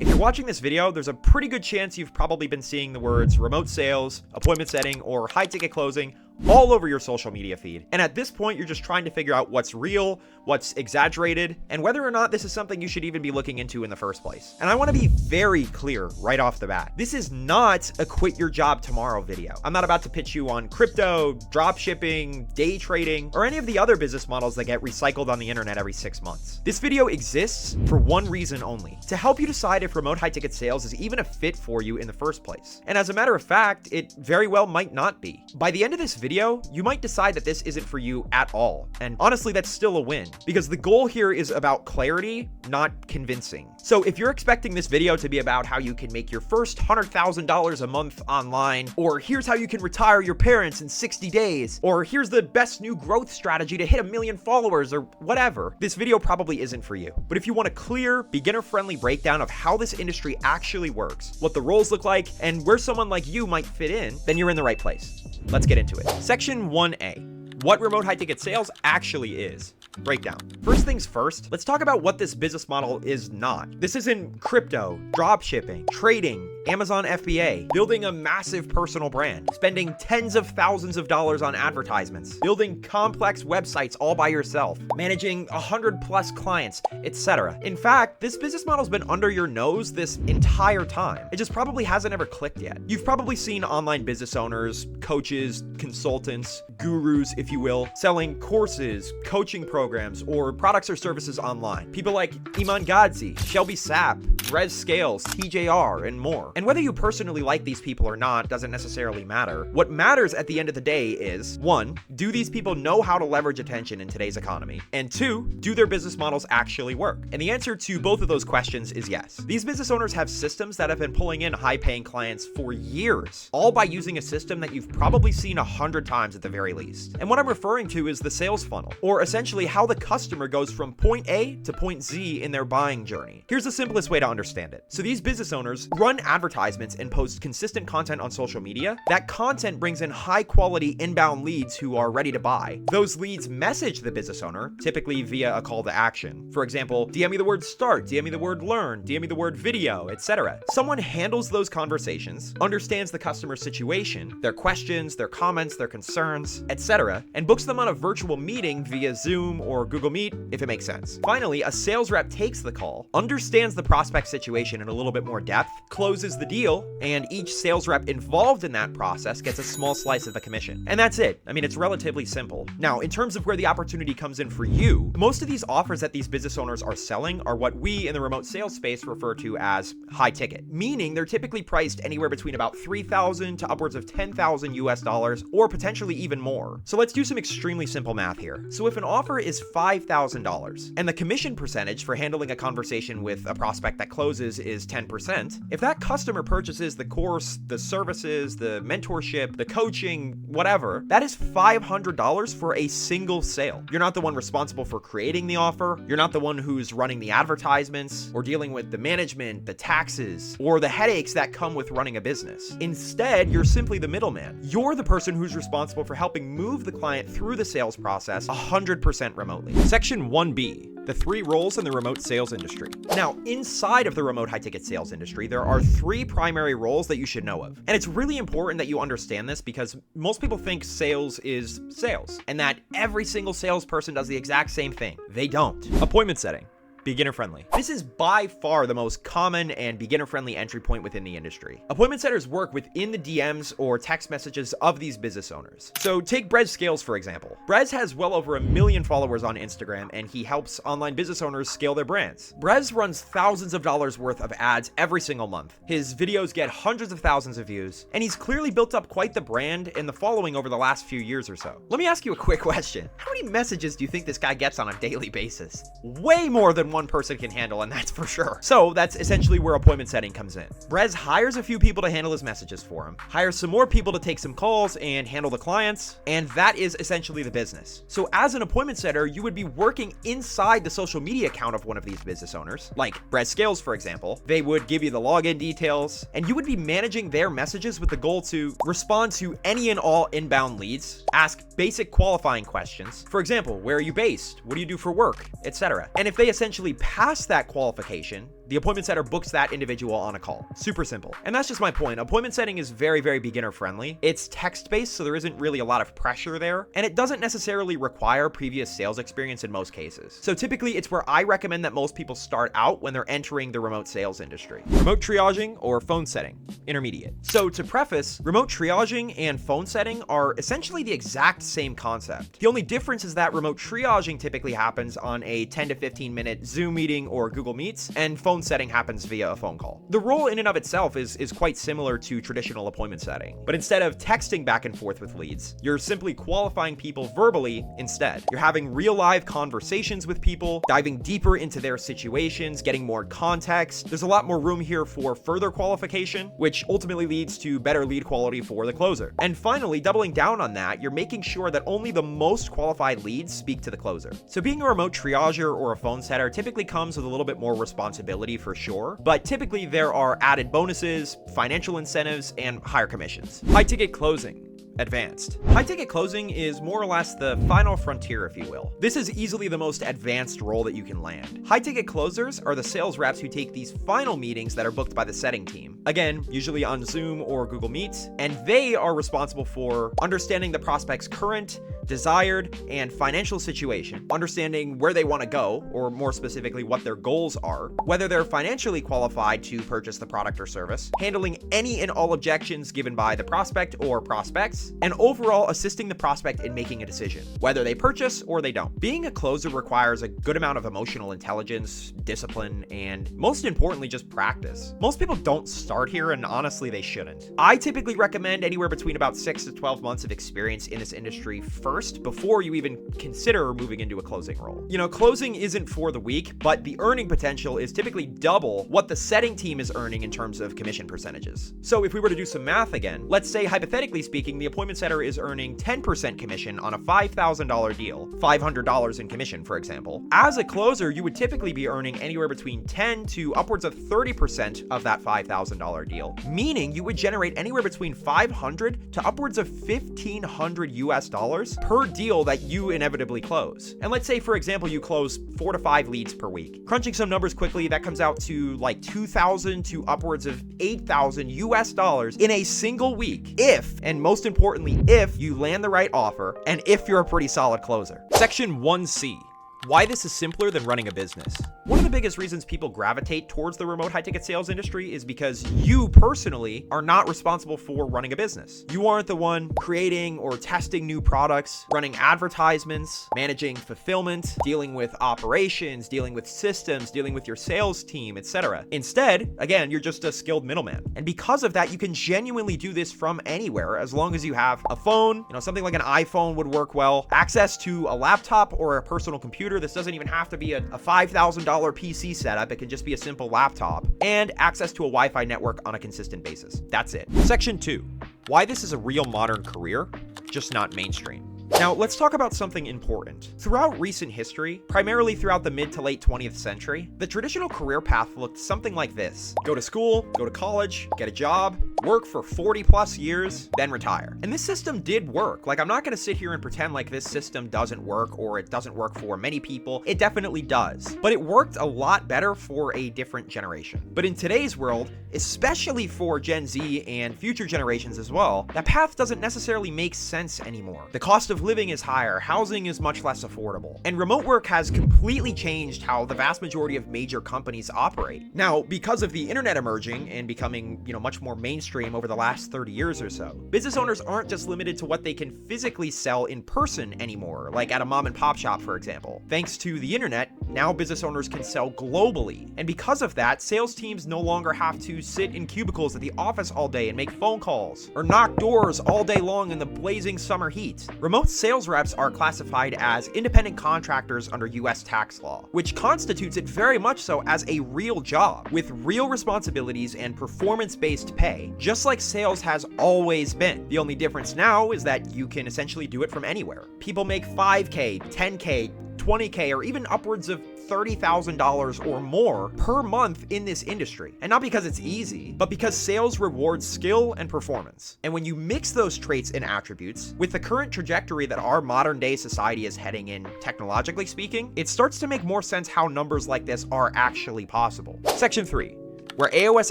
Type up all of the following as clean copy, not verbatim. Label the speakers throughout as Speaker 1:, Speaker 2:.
Speaker 1: If you're watching this video, there's a pretty good chance you've probably been seeing the words remote sales, appointment setting, or high ticket closing all over your social media feed. And at this point, you're just trying to figure out what's real, what's exaggerated, and whether or not this is something you should even be looking into in the first place. And I want to be very clear right off the bat. This is not a quit your job tomorrow video. I'm not about to pitch you on crypto, drop shipping, day trading, or any of the other business models that get recycled on the internet every 6 months. This video exists for one reason only: to help you decide if remote high ticket sales is even a fit for you in the first place. And as a matter of fact, it very well might not be. By the end of this video, you might decide that this isn't for you at all. And honestly, that's still a win, because the goal here is about clarity, not convincing. So if you're expecting this video to be about how you can make your first $100,000 a month online, or here's how you can retire your parents in 60 days, or here's the best new growth strategy to hit 1 million followers, or whatever, this video probably isn't for you. But if you want a clear, beginner-friendly breakdown of how this industry actually works, what the roles look like, and where someone like you might fit in, then you're in the right place. Let's get into it. Section 1A. What remote high ticket sales actually is. Breakdown. First things first, let's talk about what this business model is not. This isn't crypto, drop shipping, trading, Amazon FBA, building a massive personal brand, spending tens of thousands of dollars on advertisements, building complex websites all by yourself, managing 100+ clients, etc. In fact, this business model's been under your nose this entire time. It just probably hasn't ever clicked yet. You've probably seen online business owners, coaches, consultants, gurus, if you will, selling courses, coaching programs, or products or services online. People like Iman Gadzi, Shelby Sapp, Rez Scales, TJR, and more. And whether you personally like these people or not doesn't necessarily matter. What matters at the end of the day is, 1, do these people know how to leverage attention in today's economy? And 2, do their business models actually work? And the answer to both of those questions is yes. These business owners have systems that have been pulling in high-paying clients for years, all by using a system that you've probably seen 100 times at the very least. And what I'm referring to is the sales funnel, or essentially how the customer goes from point A to point Z in their buying journey. Here's the simplest way to understand it. So these business owners run advertisements and post consistent content on social media. That content brings in high quality inbound leads who are ready to buy. Those leads message the business owner, typically via a call to action. For example, DM me the word start, DM me the word learn, DM me the word video, etc. Someone handles those conversations, understands the customer's situation, their questions, their comments, their concerns, etc., and books them on a virtual meeting via Zoom or Google Meet if it makes sense. Finally, a sales rep takes the call, understands the prospect situation in a little bit more depth, closes the deal, and each sales rep involved in that process gets a small slice of the commission. And that's it. I mean, it's relatively simple. Now, in terms of where the opportunity comes in for you, most of these offers that these business owners are selling are what we in the remote sales space refer to as high ticket, meaning they're typically priced anywhere between about $3,000 to upwards of $10,000 US, or potentially even more. So let's do some extremely simple math here. So if an offer is $5,000 and the commission percentage for handling a conversation with a prospect that closes is 10%, if that customer purchases the course, the services, the mentorship, the coaching, whatever, that is $500 for a single sale. You're not the one responsible for creating the offer. You're not the one who's running the advertisements or dealing with the management, the taxes, or the headaches that come with running a business. Instead, you're simply the middleman. You're the person who's responsible for helping move the client through the sales process 100% remotely. Section 1B, the 3 roles in the remote sales industry. Now, inside of the remote high ticket sales industry, there are 3 primary roles that you should know of. And it's really important that you understand this because most people think sales is sales and that every single salesperson does the exact same thing. They don't. Appointment setting. Beginner friendly. This is by far the most common and beginner friendly entry point within the industry. Appointment setters work within the DMs or text messages of these business owners. So take Brez Scales, for example. Brez has well over 1 million followers on Instagram, and he helps online business owners scale their brands. Brez runs thousands of dollars worth of ads every single month. His videos get hundreds of thousands of views, and he's clearly built up quite the brand and the following over the last few years or so. Let me ask you a quick question. How many messages do you think this guy gets on a daily basis? Way more than one person can handle, and that's for sure. So that's essentially where appointment setting comes in. Brez hires a few people to handle his messages for him, hires some more people to take some calls and handle the clients, and that is essentially the business. So as an appointment setter, you would be working inside the social media account of one of these business owners, like Brez Scales, for example. They would give you the login details, and you would be managing their messages with the goal to respond to any and all inbound leads, ask basic qualifying questions. For example, where are you based? What do you do for work? Etc. And if they essentially pass that qualification, The appointment setter books that individual on a call. Super simple. And that's just my point. Appointment setting is very, very beginner friendly. It's text-based, so there isn't really a lot of pressure there, and it doesn't necessarily require previous sales experience in most cases. So typically it's where I recommend that most people start out when they're entering the remote sales industry. Remote triaging or phone setting, intermediate. So to preface, remote triaging and phone setting are essentially the exact same concept. The only difference is that remote triaging typically happens on a 10 to 15 minute Zoom meeting or Google Meets, and phone setting happens via a phone call. The role in and of itself is quite similar to traditional appointment setting, but instead of texting back and forth with leads, you're simply qualifying people verbally instead. You're having real live conversations with people, diving deeper into their situations, getting more context. There's a lot more room here for further qualification, which ultimately leads to better lead quality for the closer. And finally, doubling down on that, you're making sure that only the most qualified leads speak to the closer. So being a remote triager or a phone setter typically comes with a little bit more responsibility for sure, but typically there are added bonuses, financial incentives, and higher commissions. High ticket closing. Advanced. High ticket closing is more or less the final frontier, if you will. This is easily the most advanced role that you can land. High ticket closers are the sales reps who take these final meetings that are booked by the setting team. Again, usually on Zoom or Google Meets, and they are responsible for understanding the prospect's current, desired, and financial situation, understanding where they want to go, or more specifically, what their goals are, whether they're financially qualified to purchase the product or service, handling any and all objections given by the prospect or prospects, and overall assisting the prospect in making a decision, whether they purchase or they don't. Being a closer requires a good amount of emotional intelligence, discipline, and most importantly, just practice. Most people don't start here, and honestly, they shouldn't. I typically recommend anywhere between about 6 to 12 months of experience in this industry first before you even consider moving into a closing role. You know, closing isn't for the weak, but the earning potential is typically double what the setting team is earning in terms of commission percentages. So if we were to do some math again, let's say hypothetically speaking, the appointment setter is earning 10% commission on a $5,000 deal, $500 in commission, for example. As a closer, you would typically be earning anywhere between 10 to upwards of 30% of that $5,000 deal, meaning you would generate anywhere between 500 to upwards of 1,500 US dollars per deal that you inevitably close. And let's say, for example, you close 4 to 5 leads per week. Crunching some numbers quickly, that comes out to like 2,000 to upwards of 8,000 US dollars in a single week, if, and most importantly, if you land the right offer and if you're a pretty solid closer. Section 1C. Why this is simpler than running a business. One of the biggest reasons people gravitate towards the remote high-ticket sales industry is because you personally are not responsible for running a business. You aren't the one creating or testing new products, running advertisements, managing fulfillment, dealing with operations, dealing with systems, dealing with your sales team, etc. Instead, again, you're just a skilled middleman. And because of that, you can genuinely do this from anywhere as long as you have a phone, something like an iPhone would work well, access to a laptop or a personal computer. This doesn't even have to be a $5,000 PC setup. It can just be a simple laptop, and access to a Wi-Fi network on a consistent basis. That's it. Section 2. Why this is a real modern career, just not mainstream. Now, let's talk about something important. Throughout recent history, primarily throughout the mid to late 20th century, the traditional career path looked something like this. Go to school, go to college, get a job, work for 40 plus years, then retire. And this system did work. Like, I'm not going to sit here and pretend like this system doesn't work or it doesn't work for many people. It definitely does. But it worked a lot better for a different generation. But in today's world, especially for Gen Z and future generations as well, that path doesn't necessarily make sense anymore. The cost of living is higher, housing is much less affordable, and remote work has completely changed how the vast majority of major companies operate. Now, because of the internet emerging and becoming, much more mainstream over the last 30 years or so, business owners aren't just limited to what they can physically sell in person anymore, like at a mom and pop shop, for example. Thanks to the internet, now business owners can sell globally, and because of that, sales teams no longer have to sit in cubicles at the office all day and make phone calls, or knock doors all day long in the blazing summer heat. Remote sales reps are classified as independent contractors under US tax law, which constitutes it very much so as a real job, with real responsibilities and performance-based pay, just like sales has always been. The only difference now is that you can essentially do it from anywhere. People make 5K, 10K, 20K, or even upwards of $30,000 or more per month in this industry. And not because it's easy, but because sales rewards skill and performance. And when you mix those traits and attributes with the current trajectory that our modern day society is heading in, technologically speaking, it starts to make more sense how numbers like this are actually possible. Section 3. Where AOS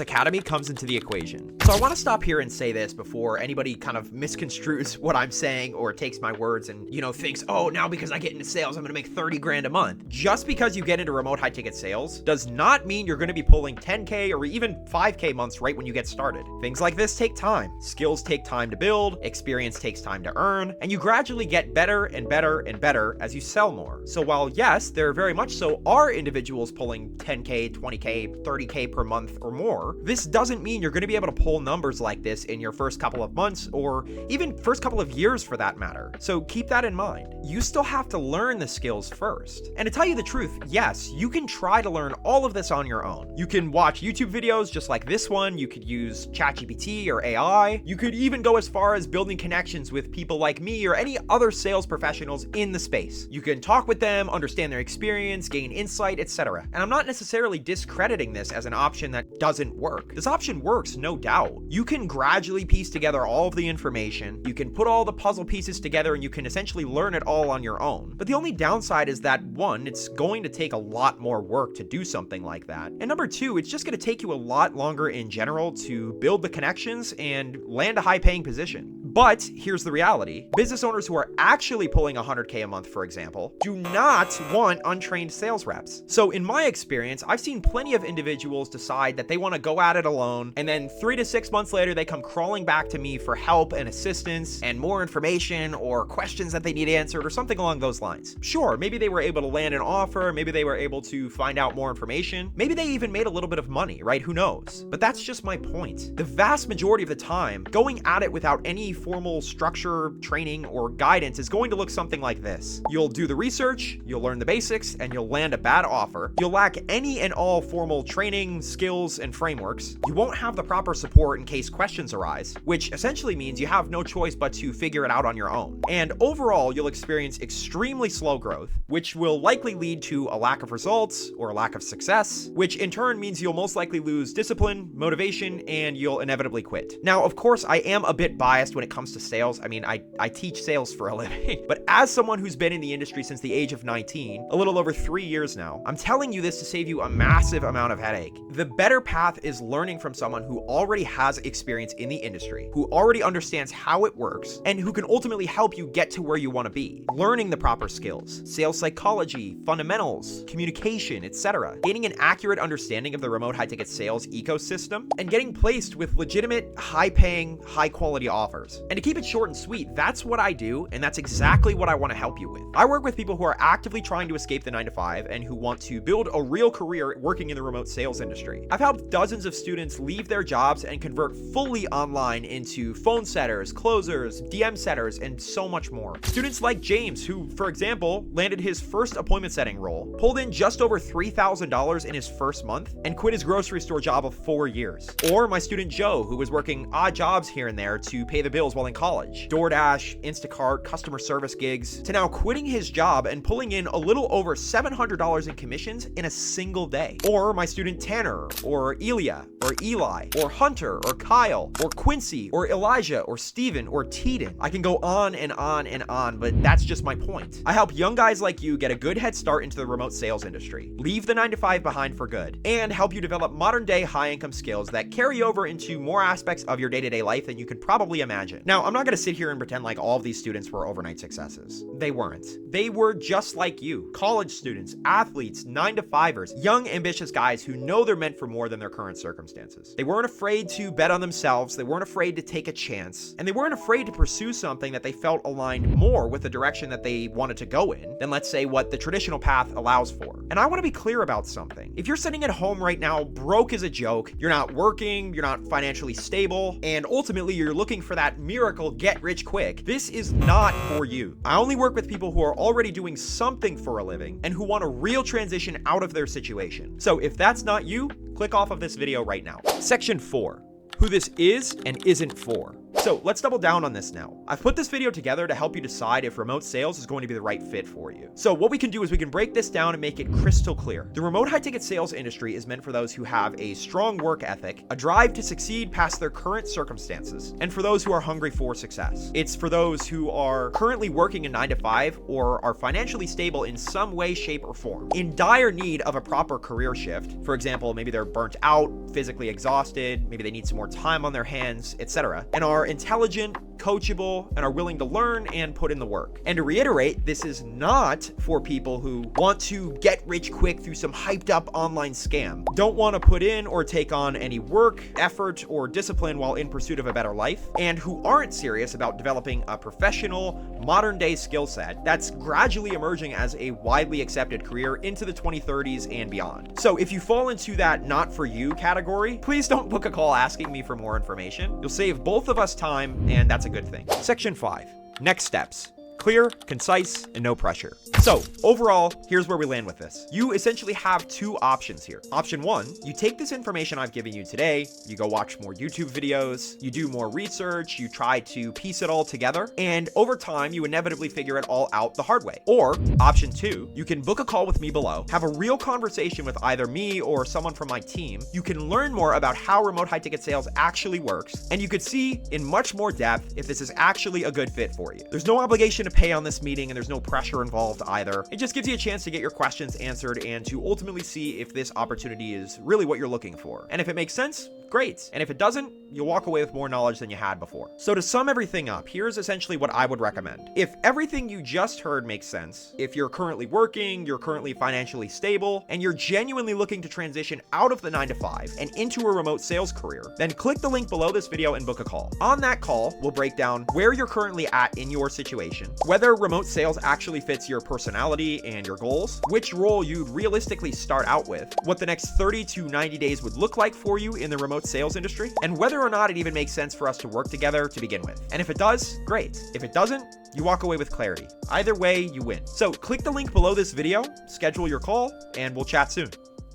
Speaker 1: Academy comes into the equation. So I want to stop here and say this before anybody kind of misconstrues what I'm saying or takes my words and, thinks, oh, now because I get into sales, I'm going to make 30 grand a month. Just because you get into remote high ticket sales does not mean you're going to be pulling 10K or even 5K months right when you get started. Things like this take time. Skills take time to build, experience takes time to earn, and you gradually get better and better and better as you sell more. So while yes, there very much so are individuals pulling 10K, 20K, 30K per month or more, this doesn't mean you're going to be able to pull numbers like this in your first couple of months or even first couple of years for that matter. So keep that in mind. You still have to learn the skills first. And to tell you the truth, yes, you can try to learn all of this on your own. You can watch YouTube videos just like this one. You could use ChatGPT or AI. You could even go as far as building connections with people like me or any other sales professionals in the space. You can talk with them, understand their experience, gain insight, etc. And I'm not necessarily discrediting this as an option that doesn't work. This option works, no doubt. You can gradually piece together all of the information, you can put all the puzzle pieces together, and you can essentially learn it all on your own. But the only downside is that, one, it's going to take a lot more work to do something like that. And number two, it's just going to take you a lot longer in general to build the connections and land a high-paying position. But here's the reality. Business owners who are actually pulling 100K a month, for example, do not want untrained sales reps. So in my experience, I've seen plenty of individuals decide that they want to go at it alone, and then 3 to 6 months later, they come crawling back to me for help and assistance and more information or questions that they need answered or something along those lines. Sure, maybe they were able to land an offer, maybe they were able to find out more information, maybe they even made a little bit of money, right? Who knows? But that's just my point. The vast majority of the time, going at it without any formal structure, training, or guidance is going to look something like this. You'll do the research, you'll learn the basics, and you'll land a bad offer. You'll lack any and all formal training, skills, and frameworks. You won't have the proper support in case questions arise, which essentially means you have no choice but to figure it out on your own. And overall, you'll experience extremely slow growth, which will likely lead to a lack of results or a lack of success, which in turn means you'll most likely lose discipline, motivation, and you'll inevitably quit. Now, of course, I am a bit biased when it comes to sales. I mean, I teach sales for a living, but as someone who's been in the industry since the age of 19, a little over 3 years now, I'm telling you this to save you a massive amount of headache. The better path is learning from someone who already has experience in the industry, who already understands how it works, and who can ultimately help you get to where you want to be. Learning the proper skills, sales psychology, fundamentals, communication, etc. Gaining an accurate understanding of the remote high-ticket sales ecosystem, and getting placed with legitimate, high-paying, high-quality offers. And to keep it short and sweet, that's what I do, and that's exactly what I want to help you with. I work with people who are actively trying to escape the 9-to-5 and who want to build a real career working in the remote sales industry. I've helped dozens of students leave their jobs and convert fully online into phone setters, closers, DM setters, and so much more. Students like James, who, for example, landed his first appointment setting role, pulled in just over $3,000 in his first month, and quit his grocery store job of 4 years. Or my student Joe, who was working odd jobs here and there to pay the bills while in college, DoorDash, Instacart, customer service gigs, to now quitting his job and pulling in a little over $700 in commissions in a single day. Or my student Tanner, or Elia, or Eli, or Hunter, or Kyle, or Quincy, or Elijah, or Steven, or Teeden. I can go on and on and on, but that's just my point. I help young guys like you get a good head start into the remote sales industry, leave the 9-to-5 behind for good, and help you develop modern day high income skills that carry over into more aspects of your day-to-day life than you could probably imagine. Now, I'm not going to sit here and pretend like all of these students were overnight successes. They weren't. They were just like you, college students, athletes, 9-to-5ers, young ambitious guys who know they're meant for more than their current circumstances. They weren't afraid to bet on themselves, they weren't afraid to take a chance, and they weren't afraid to pursue something that they felt aligned more with the direction that they wanted to go in than, let's say, what the traditional path allows for. And I want to be clear about something. If you're sitting at home right now, broke as a joke, you're not working, you're not financially stable, and ultimately you're looking for that miracle get rich quick, this is not for you. I only work with people who are already doing something for a living and who want a real transition out of their situation. So if that's not you, click off of this video right now. Section 4. Who this is and isn't for. So let's double down on this now. I've put this video together to help you decide if remote sales is going to be the right fit for you. So what we can do is we can break this down and make it crystal clear. The remote high-ticket sales industry is meant for those who have a strong work ethic, a drive to succeed past their current circumstances, and for those who are hungry for success. It's for those who are currently working a 9-to-5 or are financially stable in some way, shape, or form, in dire need of a proper career shift. For example, maybe they're burnt out, physically exhausted, maybe they need some more time on their hands, etc., and are intelligent, coachable, and are willing to learn and put in the work. And to reiterate, this is not for people who want to get rich quick through some hyped up online scam, don't want to put in or take on any work, effort, or discipline while in pursuit of a better life, and who aren't serious about developing a professional, modern day skill set that's gradually emerging as a widely accepted career into the 2030s and beyond. So if you fall into that not for you category, please don't book a call asking me for more information. You'll save both of us time, and that's a good thing. Section 5. Next steps. Clear, concise, and no pressure. So overall, here's where we land with this. You essentially have two options here. Option 1, you take this information I've given you today, you go watch more YouTube videos, you do more research, you try to piece it all together, and over time, you inevitably figure it all out the hard way. Or option 2, you can book a call with me below, have a real conversation with either me or someone from my team. You can learn more about how remote high-ticket sales actually works, and you could see in much more depth if this is actually a good fit for you. There's no obligation to pay on this meeting, and there's no pressure involved either. It just gives you a chance to get your questions answered and to ultimately see if this opportunity is really what you're looking for. And if it makes sense, great. And if it doesn't, you'll walk away with more knowledge than you had before. So to sum everything up, here's essentially what I would recommend. If everything you just heard makes sense, if you're currently working, you're currently financially stable, and you're genuinely looking to transition out of the 9-to-5 and into a remote sales career, then click the link below this video and book a call. On that call, we'll break down where you're currently at in your situation, whether remote sales actually fits your personality and your goals, which role you'd realistically start out with, what the next 30 to 90 days would look like for you in the remote sales industry, and whether or not it even makes sense for us to work together to begin with. And if it does, great. If it doesn't, you walk away with clarity. Either way, you win. So click the link below this video, schedule your call, and we'll chat soon.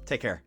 Speaker 1: Take care.